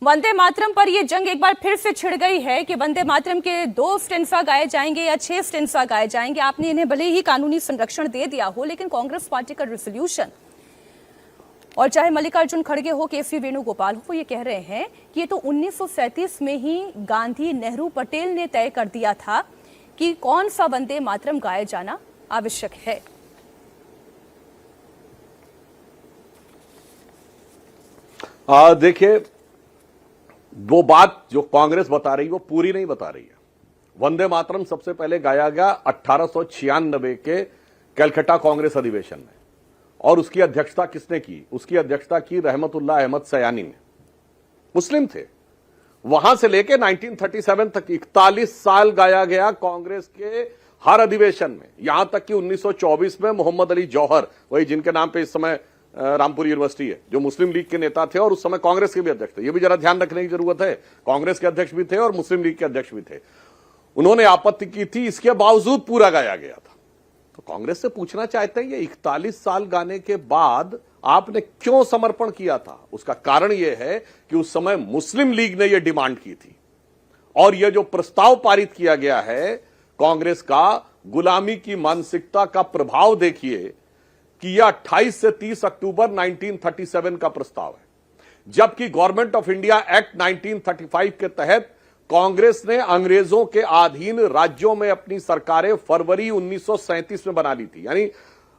वंदे मातरम पर यह जंग एक बार फिर से छिड़ गई है कि वंदे मातरम के 2 स्टेन्फा गाए जाएंगे या 6 स्टेन्फा गाए जाएंगे। आपने इन्हें भले ही कानूनी संरक्षण दे दिया हो, लेकिन कांग्रेस पार्टी का रेजोल्यूशन और चाहे मल्लिकार्जुन खड़गे हो, केसी वेणुगोपाल हो, वो ये कह रहे हैं कि ये तो 1937 में ही गांधी, नेहरू, पटेल ने तय कर दिया था कि कौन सा वंदे मातरम गाया जाना आवश्यक है। देखिए, वो बात जो कांग्रेस बता रही है वो पूरी नहीं बता रही है। वंदे मातरम सबसे पहले गाया गया 1896 के कलकत्ता कांग्रेस अधिवेशन में, और उसकी अध्यक्षता किसने की? उसकी अध्यक्षता की रहमतुल्लाह अहमद सयानी ने। मुस्लिम थे। वहां से लेके 1937 तक 41 साल गाया गया कांग्रेस के हर अधिवेशन में, यहां तक कि 1924 में मोहम्मद अली जौहर, वही जिनके नाम पे इस समय रामपुर यूनिवर्सिटी है, जो मुस्लिम लीग के नेता थे और उस समय कांग्रेस के भी अध्यक्ष थे। ये भी जरा ध्यान रखने की जरूरत है, कांग्रेस के अध्यक्ष भी थे और मुस्लिम लीग के अध्यक्ष भी थे। उन्होंने आपत्ति की थी, इसके बावजूद पूरा गाया गया था। तो कांग्रेस से पूछना चाहते हैं, ये 41 साल गाने के बाद आपने क्यों समर्पण किया था? उसका कारण यह है कि उस समय मुस्लिम लीग ने यह डिमांड की थी, और यह जो प्रस्ताव पारित किया गया है कांग्रेस का, गुलामी की मानसिकता का प्रभाव देखिए कि यह 28 से 30 अक्टूबर 1937 का प्रस्ताव है, जबकि गवर्नमेंट ऑफ इंडिया एक्ट 1935 के तहत कांग्रेस ने अंग्रेजों के अधीन राज्यों में अपनी सरकारें फरवरी 1937 में बना ली थी। यानी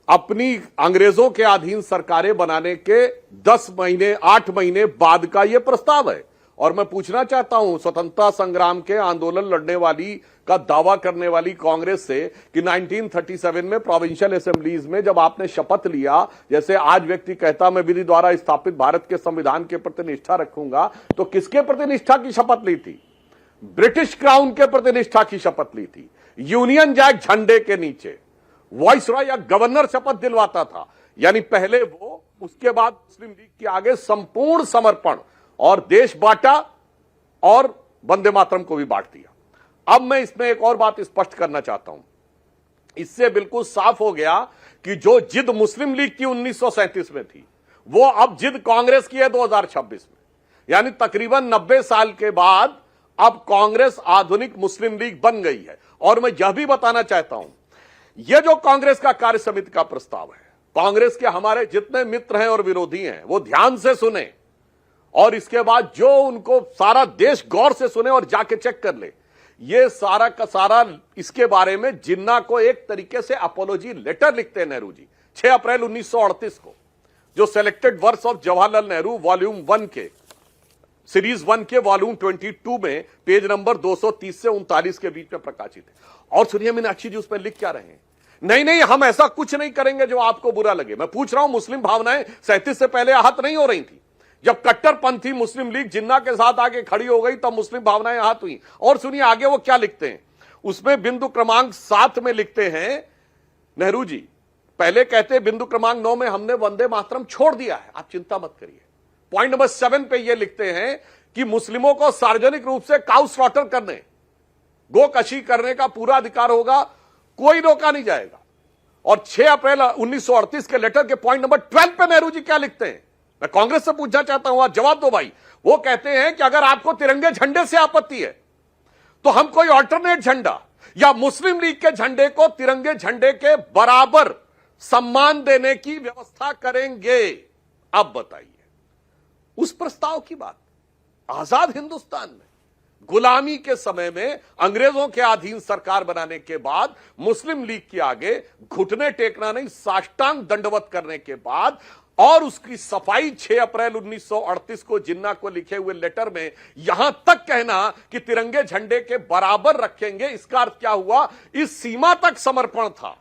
अपनी अंग्रेजों के अधीन सरकारें बनाने के 10 महीने 8 महीने बाद का यह प्रस्ताव है। और मैं पूछना चाहता हूं स्वतंत्रता संग्राम के आंदोलन लड़ने वाली का दावा करने वाली कांग्रेस से कि 1937 में प्रोविंशियल असेंबलीज में जब आपने शपथ लिया, जैसे आज व्यक्ति कहता मैं विधि द्वारा स्थापित भारत के संविधान के प्रति निष्ठा रखूंगा, तो किसके प्रति निष्ठा की शपथ ली थी? ब्रिटिश क्राउन के प्रति निष्ठा की शपथ ली थी। यूनियन जैक झंडे के नीचे वाइसरॉय या गवर्नर शपथ दिलवाता था। यानी पहले वो, उसके बाद मुस्लिम लीग के आगे संपूर्ण समर्पण, और देश बांटा और वंदे मातरम को भी बांट दिया। अब मैं इसमें एक और बात स्पष्ट करना चाहता हूं। इससे बिल्कुल साफ हो गया कि जो जिद मुस्लिम लीग की 1937 में थी, वो अब जिद कांग्रेस की है 2026 में। यानी तकरीबन 90 साल के बाद अब कांग्रेस आधुनिक मुस्लिम लीग बन गई है। और मैं यह भी बताना चाहता हूं, यह जो कांग्रेस का कार्य समिति का प्रस्ताव है, कांग्रेस के हमारे जितने मित्र हैं और विरोधी हैं वो ध्यान से सुने, और इसके बाद जो उनको सारा देश गौर से सुने और जाके चेक कर ले। ये सारा का सारा इसके बारे में जिन्ना को एक तरीके से अपोलॉजी लेटर लिखते हैं नेहरू जी 6 अप्रैल 1938 को, जो selected works of Jawaharlal Nehru volume 1 के सीरीज 1 के वॉल्यूम 22 में पेज नंबर 230 से 39 के बीच में प्रकाशित है। और सुनिए मीनाक्षी जी उस पर लिख क्या रहे हैं, नहीं हम ऐसा कुछ नहीं करेंगे जो आपको बुरा लगे। मैं पूछ रहा हूं, मुस्लिम भावनाएं 37 से पहले आहत नहीं हो रही थी? जब कट्टरपंथी मुस्लिम लीग जिन्ना के साथ आके खड़ी हो गई तब मुस्लिम भावनाएं आहत हुई। और सुनिए आगे वो क्या लिखते हैं, उसमें बिंदु क्रमांक 7 में लिखते हैं नेहरू जी, पहले कहते बिंदु क्रमांक 9 में हमने वंदे मातरम छोड़ दिया है, आप चिंता मत करिए। पॉइंट नंबर 7 पे ये लिखते हैं कि मुस्लिमों को सार्वजनिक रूप से काउ स्लॉटर करने, गोकशी करने का पूरा अधिकार होगा, कोई रोका नहीं जाएगा। और 6 अप्रैल 1938 के लेटर के पॉइंट नंबर 12 पे नेहरू जी क्या लिखते हैं, मैं कांग्रेस से पूछना चाहता हूं, आज जवाब दो भाई। वो कहते हैं कि अगर आपको तिरंगे झंडे से आपत्ति है तो हम कोई अल्टरनेट झंडा या मुस्लिम लीग के झंडे को तिरंगे झंडे के बराबर सम्मान देने की व्यवस्था करेंगे। अब बताइए, उस प्रस्ताव की बात आजाद हिंदुस्तान में गुलामी के समय में अंग्रेजों के अधीन सरकार बनाने के बाद मुस्लिम लीग के आगे घुटने टेकना नहीं, साष्टांग दंडवत करने के बाद, और उसकी सफाई 6 अप्रैल 1938 को जिन्ना को लिखे हुए लेटर में यहां तक कहना कि तिरंगे झंडे के बराबर रखेंगे। इसका अर्थ क्या हुआ? इस सीमा तक समर्पण था,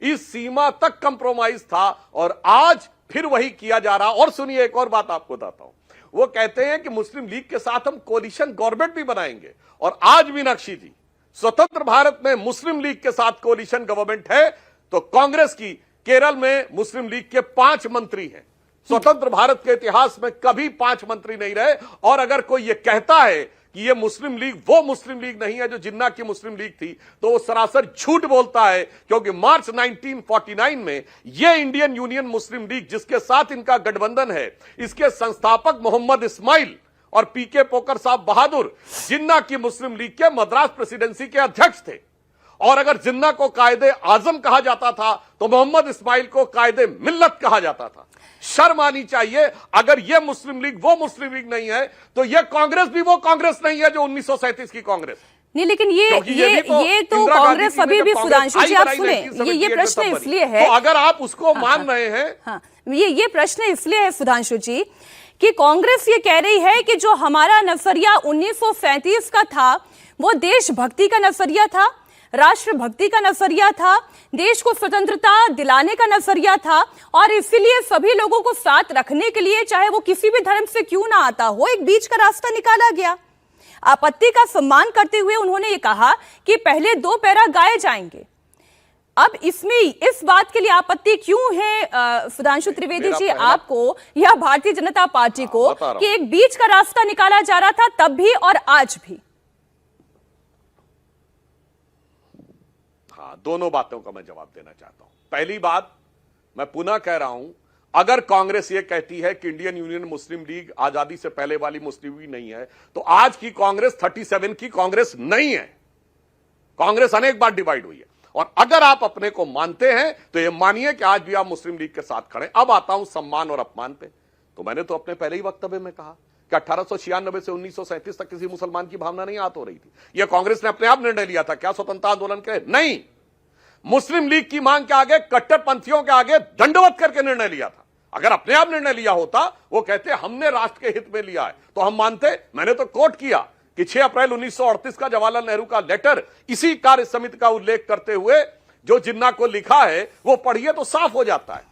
इस सीमा तक कंप्रोमाइज था, और आज फिर वही किया जा रहा। और सुनिए एक और बात आपको बताता हूं, वो कहते हैं कि मुस्लिम लीग के साथ हम कोलिशन गवर्नमेंट भी बनाएंगे। और आज मीनाक्षी जी, स्वतंत्र भारत में मुस्लिम लीग के साथ कोलिशन गवर्नमेंट है, तो कांग्रेस की केरल में मुस्लिम लीग के 5 मंत्री हैं। स्वतंत्र भारत के इतिहास में कभी 5 मंत्री नहीं रहे। और अगर कोई यह कहता है कि यह मुस्लिम लीग वो मुस्लिम लीग नहीं है जो जिन्ना की मुस्लिम लीग थी, तो वो सरासर झूठ बोलता है। क्योंकि मार्च 1949 में यह इंडियन यूनियन मुस्लिम लीग जिसके साथ इनका गठबंधन है, इसके संस्थापक मोहम्मद इस्माइल और पीके पोकर साहब बहादुर जिन्ना की मुस्लिम लीग के मद्रास प्रेसिडेंसी के अध्यक्ष थे। और अगर जिन्ना को कायदे आजम कहा जाता था तो मोहम्मद इस्माइल को कायदे मिल्लत कहा जाता था। शर्म आनी चाहिए। अगर यह मुस्लिम लीग वो मुस्लिम लीग नहीं है तो यह कांग्रेस भी वो कांग्रेस नहीं है जो 1937 की कांग्रेस है। नहीं, लेकिन ये तो कांग्रेस अभी भी, सुधांशु जी आप सुने, ये प्रश्न इसलिए है, तो अगर आप उसको मान रहे हैं, हाँ, ये प्रश्न इसलिए है सुधांशु जी कि कांग्रेस ये कह रही है कि जो हमारा नजरिया 1937 का था वो देशभक्ति का नजरिया था, राष्ट्रभक्ति का नजरिया था, देश को स्वतंत्रता दिलाने का नजरिया था, और इसीलिए सभी लोगों को साथ रखने के लिए चाहे वो किसी भी धर्म से क्यों ना आता हो एक बीच का रास्ता निकाला गया। आपत्ति का सम्मान करते हुए उन्होंने ये कहा कि पहले 2 पैरा गाए जाएंगे। अब इसमें इस बात के लिए आपत्ति क्यों है सुधांशु त्रिवेदी जी आपको या भारतीय जनता पार्टी को कि एक बीच का रास्ता निकाला जा रहा था तब भी और आज भी? हाँ, दोनों बातों का मैं जवाब देना चाहता हूं। पहली बात, मैं पुनः कह रहा हूं, अगर कांग्रेस ये कहती है कि इंडियन यूनियन मुस्लिम लीग आजादी से पहले वाली मुस्लिम लीग नहीं है तो आज की कांग्रेस 37 की कांग्रेस नहीं है। कांग्रेस अनेक बार डिवाइड हुई है। और अगर आप अपने को मानते हैं तो ये मानिए कि आज भी आप मुस्लिम लीग के साथ खड़े। अब आता हूं सम्मान और अपमान पे। तो मैंने तो अपने पहले ही वक्तव्य में कहा कि 1896 से 1937 तक किसी मुसलमान की भावना नहीं आत हो रही थी। यह कांग्रेस ने अपने आप निर्णय लिया था क्या स्वतंत्रता आंदोलन के? नहीं, मुस्लिम लीग की मांग के आगे, कट्टरपंथियों के आगे दंडवत करके निर्णय लिया था। अगर अपने आप निर्णय लिया होता, वो कहते हमने राष्ट्र के हित में लिया है, तो हम मानते। मैंने तो कोट किया कि 6 अप्रैल 1938 का जवाहरलाल नेहरू का लेटर इसी कार्य समिति का उल्लेख करते हुए जो जिन्ना को लिखा है वो पढ़िए तो साफ हो जाता है।